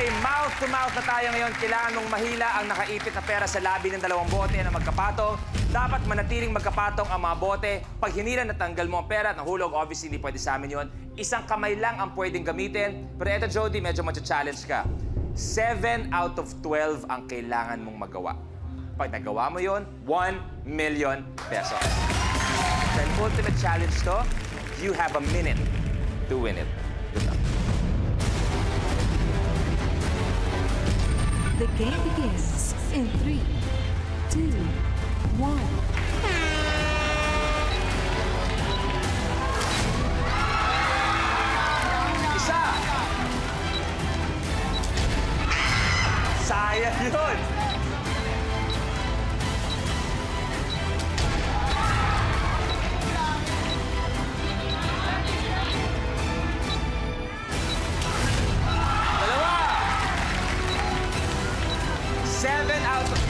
Okay, mouth-to-mouth na tayo ngayon. Kailangan mong mahila ang nakaipit na pera sa labi ng dalawang bote na magkapatong. Dapat manatiling magkapatong ang mga bote. Pag hinila na tanggal mo ang pera at nahulog, obviously hindi pwede sa amin yun. Isang kamay lang ang pwedeng gamitin. Pero eto, Jody, medyo matcha-challenge ka. 7 out of 12 ang kailangan mong magawa. Pag nagawa mo yun, 1 million pesos. Then ultimate challenge to, you have a minute to win it. Good luck. The game begins in 3, 2, 1. Isa! Sayang yun! Dalawa! 7 out of...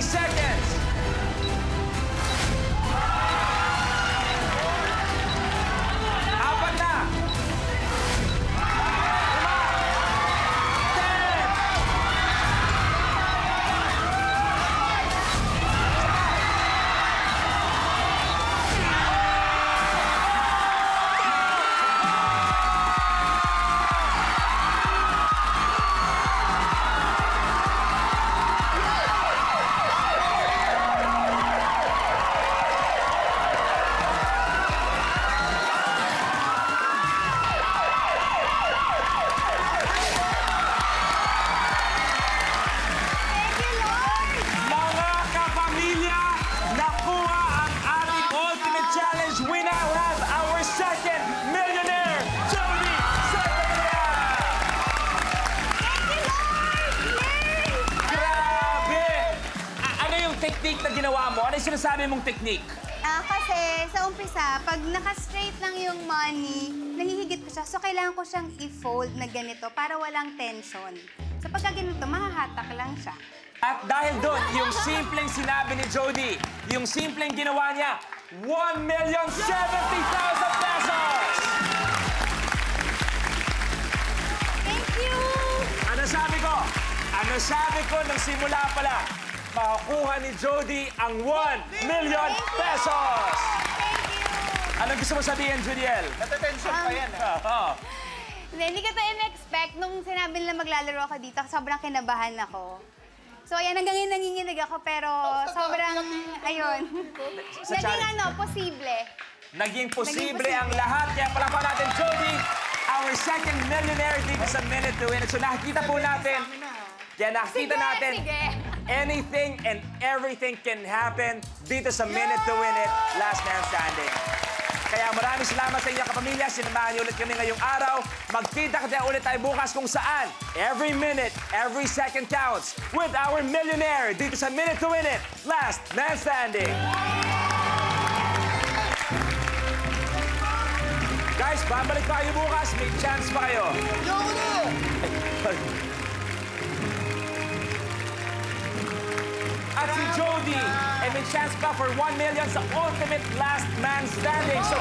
seconds. Apat na. 'Yung technique na ginawa mo? Ano 'yung sinasabi mong technique? Kasi sa umpisa, pag naka-straight lang yung money, nahihigit ko siya. So, kailangan ko siyang i-fold na ganito para walang tension. So, pagka ganito, mahahatak lang siya. At dahil doon, yung simpleng sinabi ni Jody, yung simpleng ginawa niya, 1,070,000 pesos! Thank you! Ano sabi ko? Ano sabi ko nung simula pala? Makakuha ni Jody ang 1 million pesos! Thank you! Anong gusto mo sabihin, Judiel? Natatension pa yan, Hindi ko ito in-expect. Nung sinabi nila maglalaro ako dito, sobrang kinabahan ako. So, ayan, hanggang ngayon nanginginig ako, pero sobrang, ayun. Naging posible. Naging posible ang lahat. Kaya palapan natin, Jody, our second millionaire dito sa Minute to Win. So, nakikita po natin, kaya nakikita natin, anything and everything can happen dito sa Minute to Win It, Last Man Standing. Kaya maraming salamat sa inyong kapamilya. Sinamahan niyo ulit kami ngayong araw. Magkita-kita ulit tayo bukas kung saan every minute, every second counts with our millionaire dito sa Minute to Win It, Last Man Standing. Guys, babalik pa kayo bukas. May chance pa kayo. At si Jody, and may chance pa for 1 million sa Ultimate Last Man Standing. So,